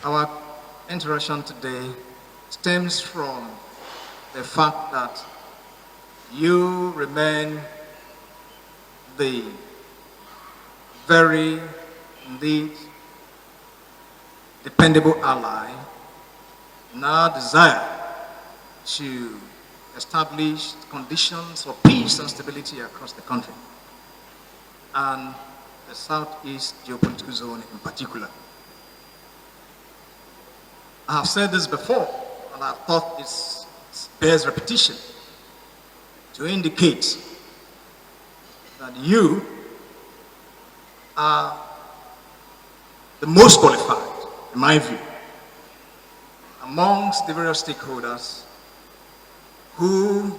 Our interaction today stems from the fact that you remain the very, indeed, dependable ally in our desire to establish conditions for peace and stability across the country, and the Southeast geopolitical zone in particular. I have said this before, and I thought it bears repetition to indicate that you are the most qualified, in my view, amongst the various stakeholders who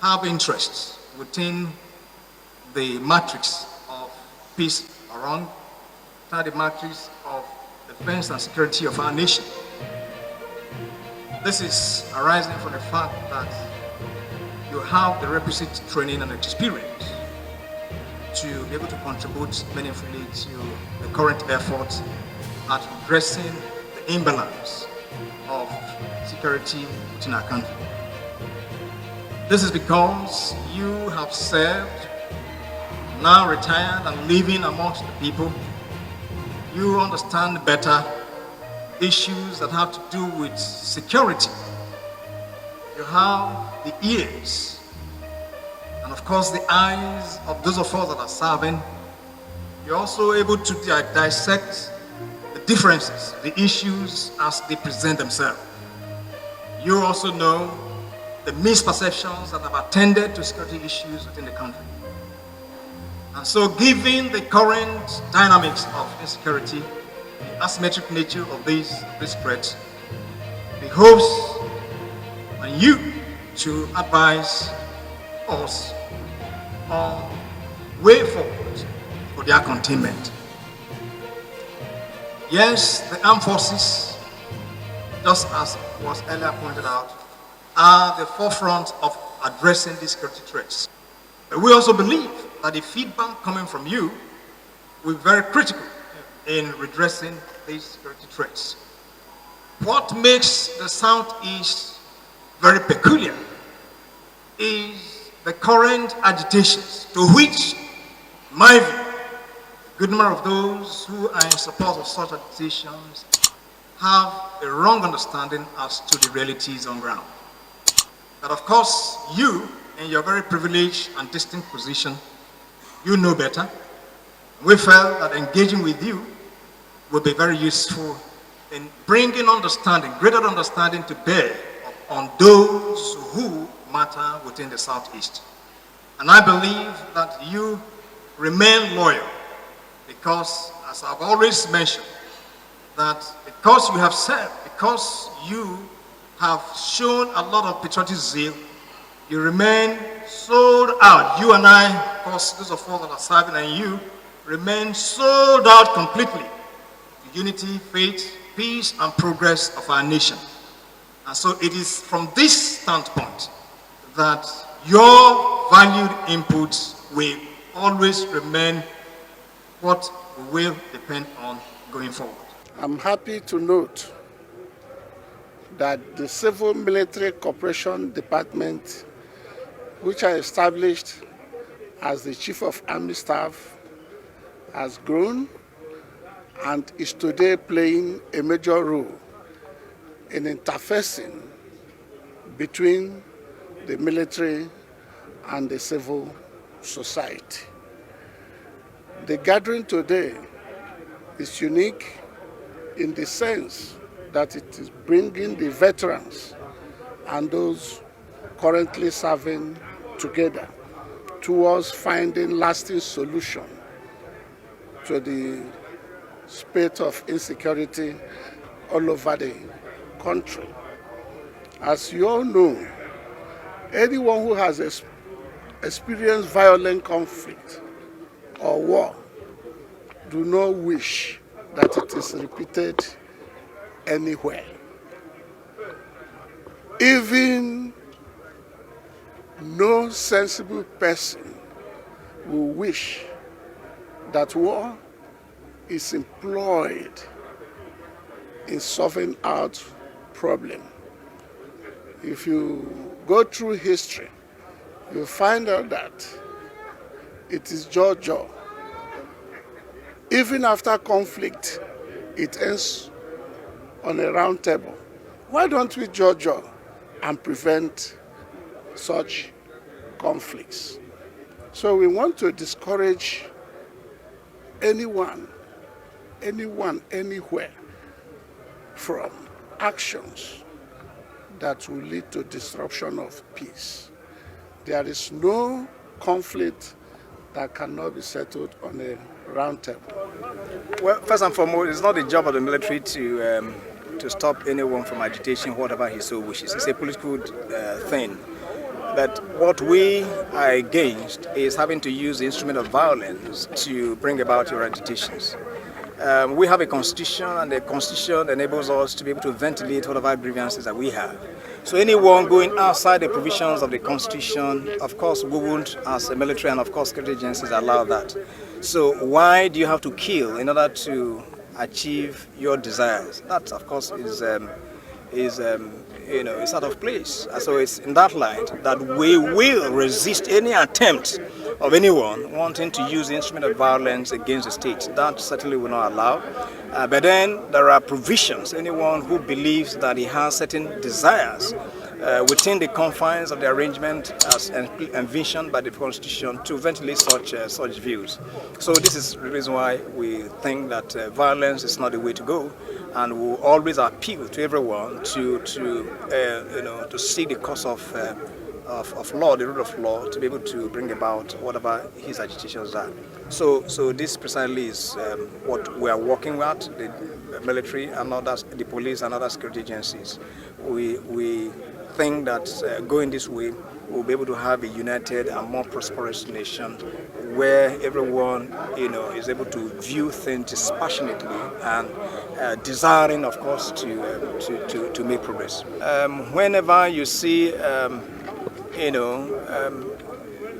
have interests within the matrix of peace around the matrix of defense and security of our nation. This is arising from the fact that you have the requisite training and experience to be able to contribute meaningfully to the current efforts at addressing the imbalance of security within our country. This is because you have served, now retired and living amongst the people. You understand better issues that have to do with security. You have the ears and of course the eyes of those of us that are serving. You're also able to dissect the differences, the issues as they present themselves. You also know the misperceptions that have attended to security issues within the country. And so given the current dynamics of insecurity, the asymmetric nature of this threat, it behoves on you to advise us on way forward for their containment. Yes, the armed forces, just as was earlier pointed out, are the forefront of addressing these security threats. But we also believe that the feedback coming from you will be very critical in redressing these security threats. What makes the Southeast very peculiar is the current agitations to which, in my view, a good number of those who are in support of such agitations have a wrong understanding as to the realities on ground. But of course, you, in your very privileged and distinct position, you know better. We felt that engaging with you would be very useful in bringing understanding, greater understanding to bear on those who matter within the Southeast. And I believe that you remain loyal because, as I've always mentioned, that because you have served, because you have shown a lot of patriotic zeal, you remain sold out. You and I, of course, those of us that are serving, and you remain sold out completely to unity, faith, peace, and progress of our nation. And so it is from this standpoint that your valued inputs will always remain what we will depend on going forward. I'm happy to note that the Civil Military Cooperation Department, which I established as the Chief of Army Staff, has grown and is today playing a major role in interfacing between the military and the civil society. The gathering today is unique in the sense that it is bringing the veterans and those currently serving together towards finding lasting solution to the spate of insecurity all over the country. As you all know, anyone who has experienced violent conflict or war do not wish that it is repeated anywhere. Even no sensible person will wish that war is employed in solving out problem. If you go through history, you find out that it is Jojo. Even after conflict, it ends on a round table. Why don't we Jojo and prevent such conflicts? So we want to discourage anyone, anywhere, from actions that will lead to disruption of peace. There is no conflict that cannot be settled on a round table. Well, first and foremost, it's not the job of the military to stop anyone from agitation, whatever he so wishes. It's a political thing. But what we are against is having to use the instrument of violence to bring about your agitations. We have a constitution, and the constitution enables us to be able to ventilate whatever grievances that we have. So anyone going outside the provisions of the constitution, of course, we won't, as a military and of course security agencies, allow that. So why do you have to kill in order to achieve your desires? That, of course, is out of place. So it's in that light that we will resist any attempt of anyone wanting to use the instrument of violence against the state. That certainly will not allow. But then there are provisions. Anyone who believes that he has certain desires within the confines of the arrangement as envisioned by the Constitution to ventilate such views. So this is the reason why we think that violence is not the way to go, and we'll always appeal to everyone to seek the cause of law, the rule of law, to be able to bring about whatever his agitations are. So this precisely is what we are working with, the military and others, the police and other security agencies. We think that going this way, we'll be able to have a united and more prosperous nation where everyone, is able to view things dispassionately and desiring, of course, to make progress. Whenever you see,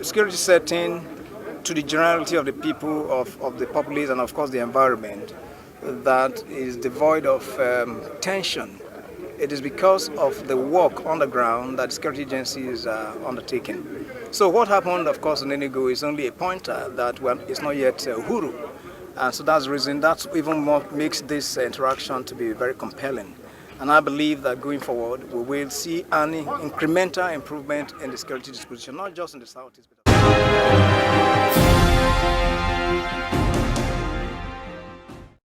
security setting to the generality of the people, of the populace, and of course the environment, that is devoid of tension, it is because of the work on the ground that security agencies are undertaking. So what happened, of course, in Enugu is only a pointer that it's not yet Uhuru. And so that's the reason that even more makes this interaction to be very compelling. And I believe that going forward, we will see an incremental improvement in the security disposition, not just in the Southeast.